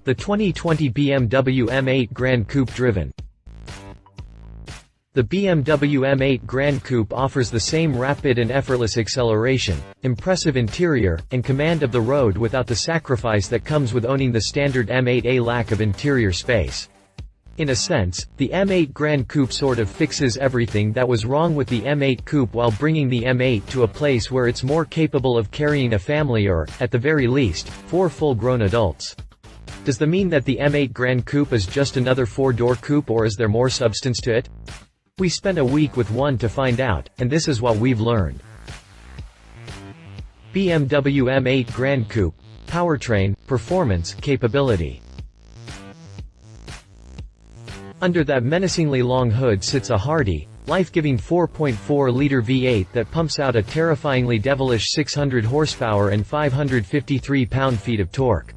The 2020 BMW M8 Gran Coupe driven. The BMW M8 Gran Coupe offers the same rapid and effortless acceleration, impressive interior, and command of the road without the sacrifice that comes with owning the standard M8A lack of interior space. In a sense, the M8 Gran Coupe sort of fixes everything that was wrong with the M8 Coupe while bringing the M8 to a place where it's more capable of carrying a family or, at the very least, 4 full-grown adults. Does that mean that the M8 Gran Coupe is just another 4-door coupe, or is there more substance to it? We spent a week with one to find out, and this is what we've learned. BMW M8 Gran Coupe. Powertrain, performance, capability. Under that menacingly long hood sits a hearty, life-giving 4.4-liter V8 that pumps out a terrifyingly devilish 600 horsepower and 553 pound-feet of torque.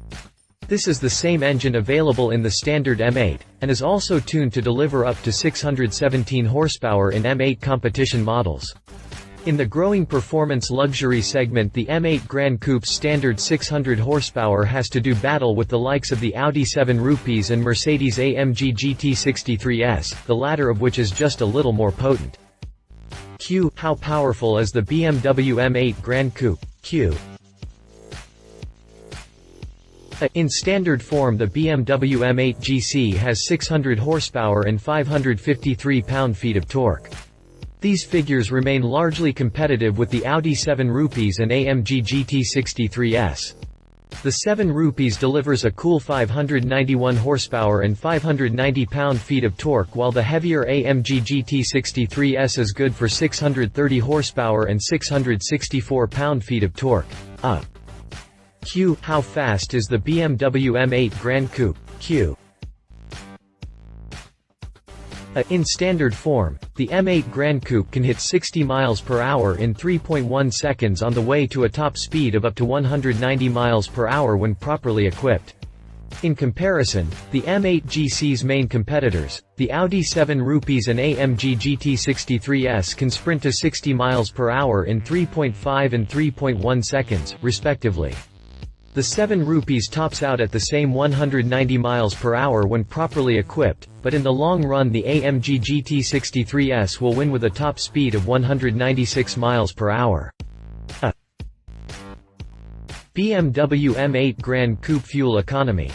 This is the same engine available in the standard M8, and is also tuned to deliver up to 617 horsepower in M8 competition models. In the growing performance luxury segment, the M8 Gran Coupe's standard 600 horsepower has to do battle with the likes of the Audi 7 Rupees and Mercedes-AMG GT63S, the latter of which is just a little more potent. How powerful is the BMW M8 Gran Coupe? In standard form, the BMW M8 GC has 600 horsepower and 553 pound-feet of torque. These figures remain largely competitive with the Audi 7 Rupees and AMG GT63S. The 7 Rupees delivers a cool 591 horsepower and 590 pound-feet of torque, while the heavier AMG GT63S is good for 630 horsepower and 664 pound-feet of torque. How fast is the BMW M8 Gran Coupe? In standard form, the M8 Gran Coupe can hit 60 miles per hour in 3.1 seconds on the way to a top speed of up to 190 miles per hour when properly equipped. In comparison, the M8 GC's main competitors, the Audi 7 Rupees and AMG GT63S, can sprint to 60 miles per hour in 3.5 and 3.1 seconds, respectively. The 7 Rupees tops out at the same 190 miles per hour when properly equipped, but in the long run the AMG GT63S will win with a top speed of 196 miles per hour. BMW M8 Gran Coupe fuel economy.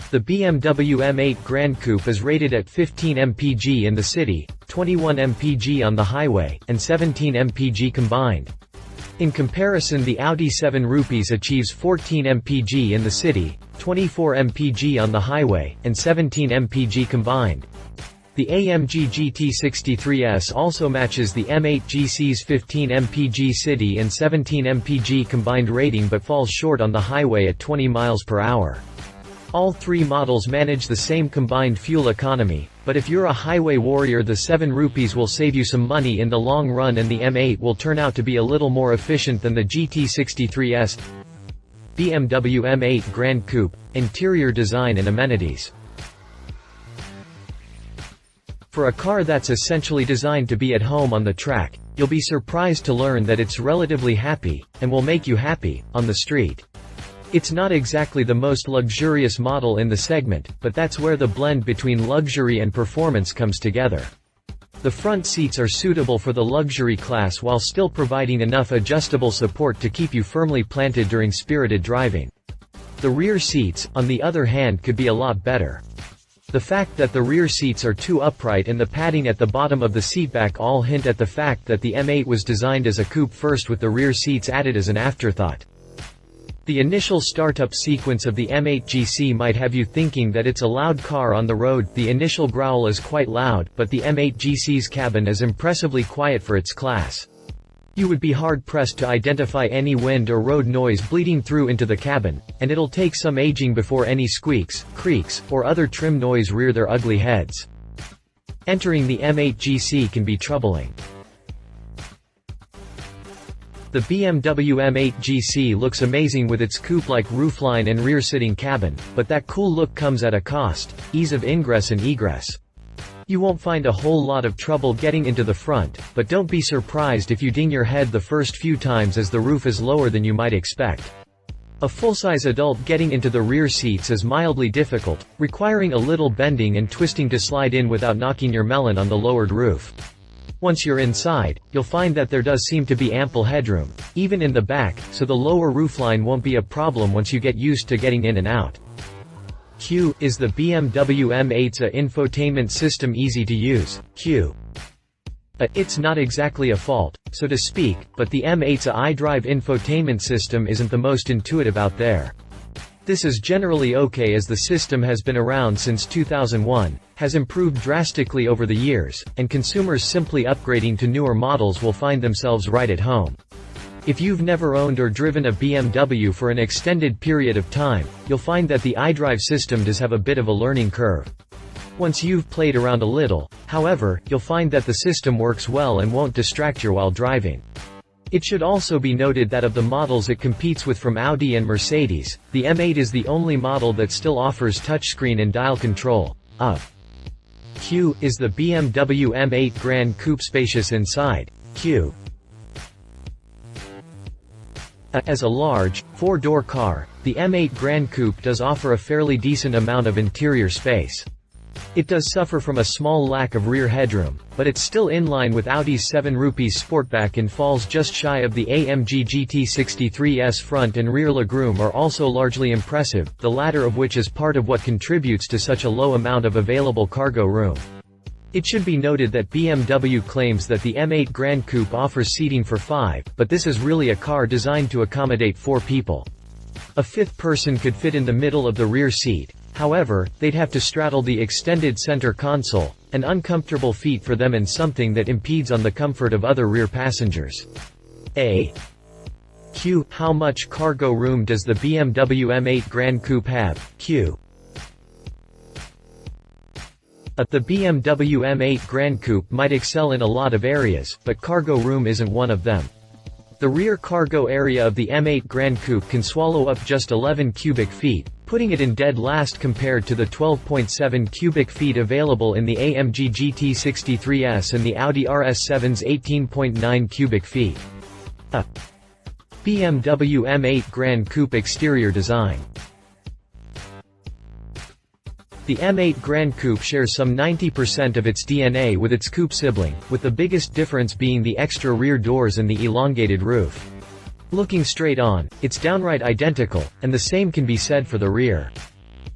The BMW M8 Gran Coupe is rated at 15 mpg in the city, 21 mpg on the highway, and 17 mpg combined. In comparison, the Audi 7 Rupees achieves 14 mpg in the city, 24 mpg on the highway, and 17 mpg combined. The AMG GT63S also matches the M8 GC's 15 mpg city and 17 mpg combined rating, but falls short on the highway at 20 miles per hour. All three models manage the same combined fuel economy, but if you're a highway warrior, the 7 Rupees will save you some money in the long run, and the M8 will turn out to be a little more efficient than the GT63S. BMW M8 Gran Coupe. Interior design and amenities. For a car that's essentially designed to be at home on the track, you'll be surprised to learn that it's relatively happy, and will make you happy, on the street. It's not exactly the most luxurious model in the segment, but that's where the blend between luxury and performance comes together. The front seats are suitable for the luxury class while still providing enough adjustable support to keep you firmly planted during spirited driving. The rear seats, on the other hand, could be a lot better. The fact that the rear seats are too upright and the padding at the bottom of the seatback all hint at the fact that the M8 was designed as a coupe first, with the rear seats added as an afterthought. The initial startup sequence of the M8 GC might have you thinking that it's a loud car on the road. The initial growl is quite loud, but the M8 GC's cabin is impressively quiet for its class. You would be hard-pressed to identify any wind or road noise bleeding through into the cabin, and it'll take some aging before any squeaks, creaks, or other trim noise rear their ugly heads. Entering the M8 GC can be troubling. The BMW M8 GC looks amazing with its coupe-like roofline and rear-sitting cabin, but that cool look comes at a cost: ease of ingress and egress. You won't find a whole lot of trouble getting into the front, but don't be surprised if you ding your head the first few times, as the roof is lower than you might expect. A full-size adult getting into the rear seats is mildly difficult, requiring a little bending and twisting to slide in without knocking your melon on the lowered roof. Once you're inside, you'll find that there does seem to be ample headroom, even in the back, so the lower roofline won't be a problem once you get used to getting in and out. Q. Is the BMW M8's infotainment system easy to use? Q. It's not exactly a fault, so to speak, but the M8's iDrive infotainment system isn't the most intuitive out there. This is generally okay as the system has been around since 2001, has improved drastically over the years, and consumers simply upgrading to newer models will find themselves right at home. If you've never owned or driven a BMW for an extended period of time, you'll find that the iDrive system does have a bit of a learning curve. Once you've played around a little, however, you'll find that the system works well and won't distract you while driving. It should also be noted that of the models it competes with from Audi and Mercedes, the M8 is the only model that still offers touchscreen and dial control. Q. Is the BMW M8 Gran Coupe spacious inside? Q. As a large, four-door car, the M8 Gran Coupe does offer a fairly decent amount of interior space. It does suffer from a small lack of rear headroom, but it's still in line with Audi's 7 Rupees Sportback and falls just shy of the AMG GT63's front and rear legroom are also largely impressive, the latter of which is part of what contributes to such a low amount of available cargo room. It should be noted that BMW claims that the M8 Gran Coupe offers seating for 5, but this is really a car designed to accommodate 4 people. A fifth person could fit in the middle of the rear seat. However, they'd have to straddle the extended center console, an uncomfortable feat for them and something that impedes on the comfort of other rear passengers. Q. How much cargo room does the BMW M8 Gran Coupe have? Q. The BMW M8 Gran Coupe might excel in a lot of areas, but cargo room isn't one of them. The rear cargo area of the M8 Gran Coupe can swallow up just 11 cubic feet, putting it in dead last compared to the 12.7 cubic feet available in the AMG GT63s and the Audi RS7's 18.9 cubic feet. BMW M8 Gran Coupe exterior design. The M8 Gran Coupe shares some 90% of its DNA with its coupe sibling, with the biggest difference being the extra rear doors and the elongated roof. Looking straight on, it's downright identical, and the same can be said for the rear.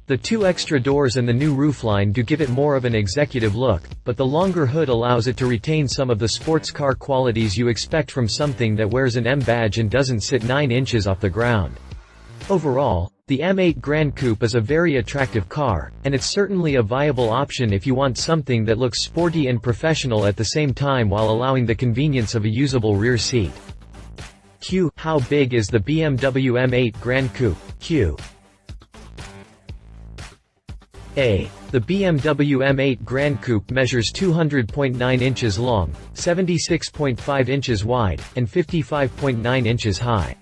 The 2 extra doors and the new roofline do give it more of an executive look, but the longer hood allows it to retain some of the sports car qualities you expect from something that wears an M badge and doesn't sit 9 inches off the ground. Overall, the M8 Gran Coupe is a very attractive car, and it's certainly a viable option if you want something that looks sporty and professional at the same time while allowing the convenience of a usable rear seat. Q. How big is the BMW M8 Gran Coupe? Q. The BMW M8 Gran Coupe measures 200.9 inches long, 76.5 inches wide, and 55.9 inches high.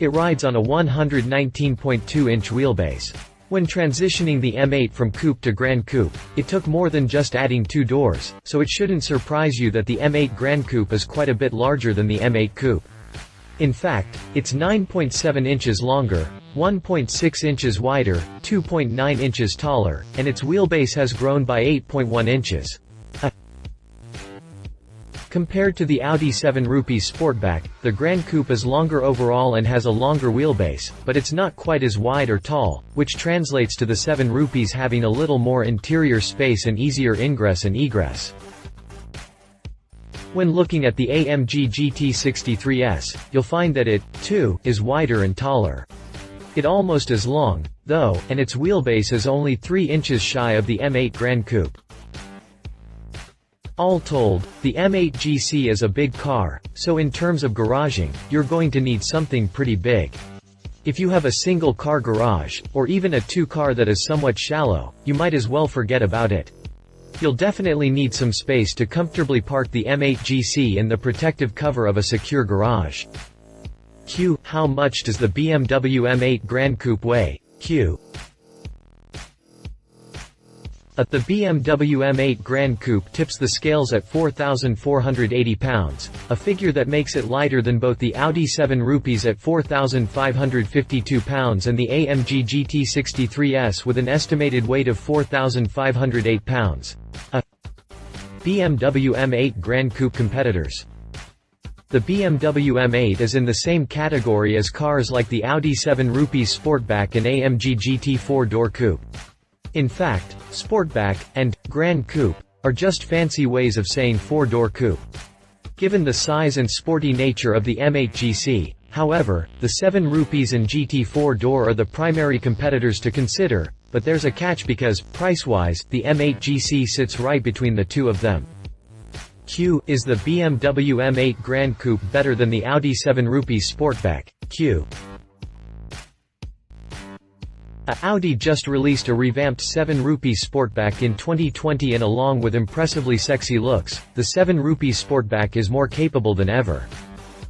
It rides on a 119.2-inch wheelbase. When transitioning the M8 from coupe to Gran Coupe, it took more than just adding 2 doors, so it shouldn't surprise you that the M8 Gran Coupe is quite a bit larger than the M8 Coupe. In fact, it's 9.7 inches longer, 1.6 inches wider, 2.9 inches taller, and its wheelbase has grown by 8.1 inches. Compared to the Audi 7 Rupees Sportback, the Gran Coupe is longer overall and has a longer wheelbase, but it's not quite as wide or tall, which translates to the 7 Rupees having a little more interior space and easier ingress and egress. When looking at the AMG GT63s, you'll find that it, too, is wider and taller. It almost as long, though, and its wheelbase is only 3 inches shy of the M8 Gran Coupe. All told, the M8 GC is a big car, so in terms of garaging, you're going to need something pretty big. If you have a single car garage, or even a 2-car that is somewhat shallow, you might as well forget about it. You'll definitely need some space to comfortably park the M8 GC in the protective cover of a secure garage. Q. How much does the BMW M8 Gran Coupe weigh? Q. The BMW M8 Gran Coupe tips the scales at 4,480 pounds, a figure that makes it lighter than both the Audi 7 Rupees at 4,552 pounds and the AMG GT63S with an estimated weight of 4,508 pounds. BMW M8 Gran Coupe competitors. The BMW M8 is in the same category as cars like the Audi 7 Rupees Sportback and AMG GT 4-door coupe. In fact, Sportback and Gran Coupe are just fancy ways of saying 4-door coupe. Given the size and sporty nature of the M8 GC, however, the 7 Rupees and GT 4-door are the primary competitors to consider, but there's a catch because, price-wise, the M8 GC sits right between the two of them. Q. Is the BMW M8 Gran Coupe better than the Audi 7 Rupees Sportback? Q. Audi just released a revamped 7 Rupees Sportback in 2020 and along with impressively sexy looks, the 7 Rupees Sportback is more capable than ever.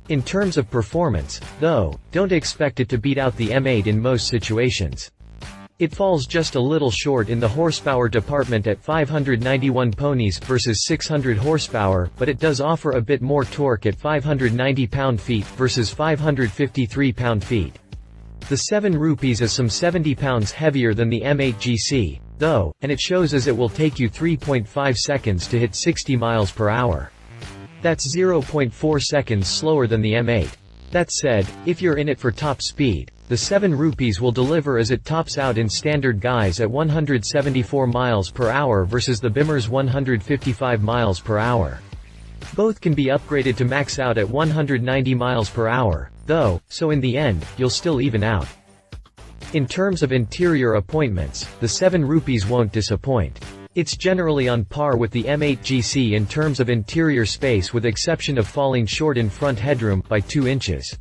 In terms of performance, though, don't expect it to beat out the M8 in most situations. It falls just a little short in the horsepower department at 591 ponies versus 600 horsepower, but it does offer a bit more torque at 590 pound-feet versus 553 pound-feet. The 7 Rupees is some 70 pounds heavier than the M8 GC, though, and it shows as it will take you 3.5 seconds to hit 60 miles per hour. That's 0.4 seconds slower than the M8. That said, if you're in it for top speed, the 7 Rupees will deliver as it tops out in standard guise at 174 miles per hour versus the Bimmer's 155 miles per hour. Both can be upgraded to max out at 190 miles per hour, though, so in the end, you'll still even out. In terms of interior appointments, the 7 Rupees won't disappoint. It's generally on par with the M8 GC in terms of interior space with exception of falling short in front headroom by 2 inches.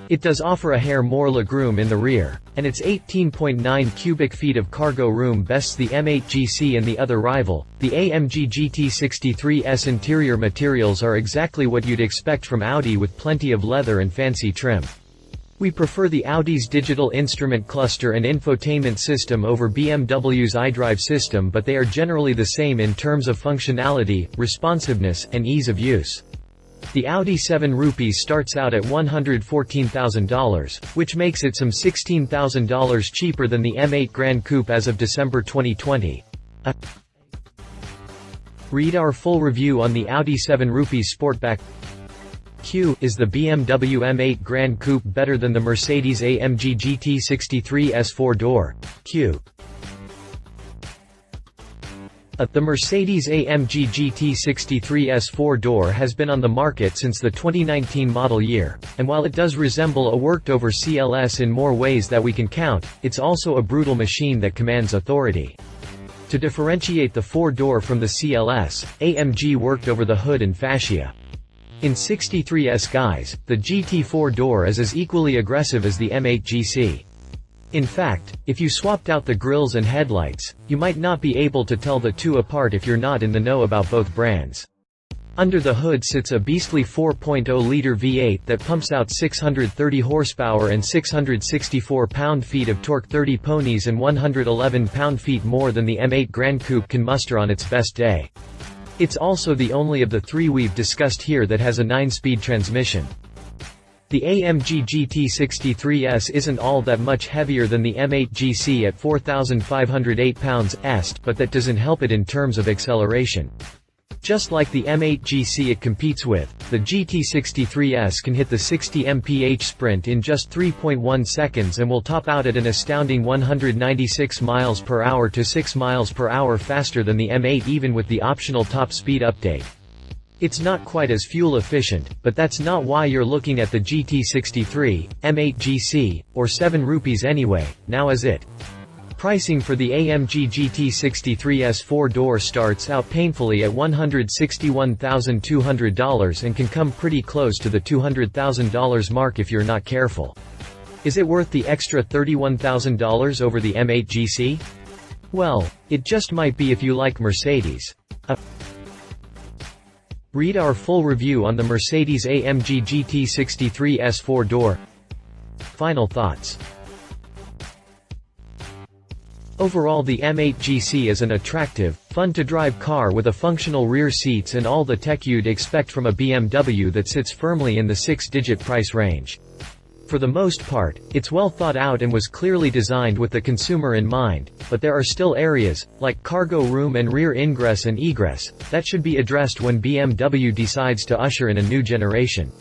It does offer a hair more legroom in the rear, and its 18.9 cubic feet of cargo room bests the M8 GC and the other rival. The AMG GT63S interior materials are exactly what you'd expect from Audi with plenty of leather and fancy trim. We prefer the Audi's digital instrument cluster and infotainment system over BMW's iDrive system, but they are generally the same in terms of functionality, responsiveness, and ease of use. The Audi 7 Rupees starts out at $114,000, which makes it some $16,000 cheaper than the M8 Gran Coupe as of December 2020. Read our full review on the Audi 7 Rupees Sportback. Q. Is the BMW M8 Gran Coupe better than the Mercedes-AMG GT63S 4-door? Q. The Mercedes-AMG GT63S 4-door has been on the market since the 2019 model year, and while it does resemble a worked-over CLS in more ways that we can count, it's also a brutal machine that commands authority. To differentiate the 4-door from the CLS, AMG worked over the hood and fascia. In 63S guise, the GT 4-door is as equally aggressive as the M8 GC. In fact, if you swapped out the grills and headlights, you might not be able to tell the two apart if you're not in the know about both brands. Under the hood sits a beastly 4.0-liter V8 that pumps out 630 horsepower and 664 pound-feet of torque, 30 ponies and 111 pound-feet more than the M8 Gran Coupe can muster on its best day. It's also the only of the 3 we've discussed here that has a 9-speed transmission. The AMG GT63S isn't all that much heavier than the M8 GC at 4,508 pounds, but that doesn't help it in terms of acceleration. Just like the M8 GC it competes with, the GT63S can hit the 60 mph sprint in just 3.1 seconds and will top out at an astounding 196 miles per hour to 6 miles per hour faster than the M8 even with the optional top speed update. It's not quite as fuel efficient, but that's not why you're looking at the GT63, M8 GC, or 7 Rupees anyway, now is it? Pricing for the AMG GT63S 4-door starts out painfully at $161,200 and can come pretty close to the $200,000 mark if you're not careful. Is it worth the extra $31,000 over the M8 GC? Well, it just might be if you like Mercedes. Read our full review on the Mercedes-AMG GT63S 4-door. Final thoughts. Overall, the M8 GC is an attractive, fun-to-drive car with a functional rear seats and all the tech you'd expect from a BMW that sits firmly in the six-digit price range. For the most part, it's well thought out and was clearly designed with the consumer in mind, but there are still areas, like cargo room and rear ingress and egress, that should be addressed when BMW decides to usher in a new generation.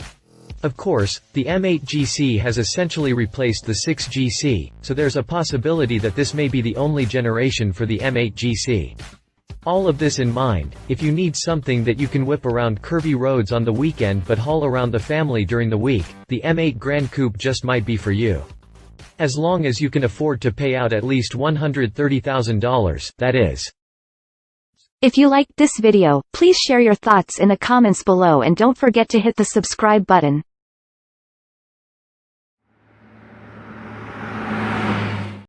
Of course, the M8 GC has essentially replaced the 6 GC, so there's a possibility that this may be the only generation for the M8 GC. All of this in mind, if you need something that you can whip around curvy roads on the weekend but haul around the family during the week, the M8 Gran Coupe just might be for you. As long as you can afford to pay out at least $130,000, that is. If you liked this video, please share your thoughts in the comments below and don't forget to hit the subscribe button.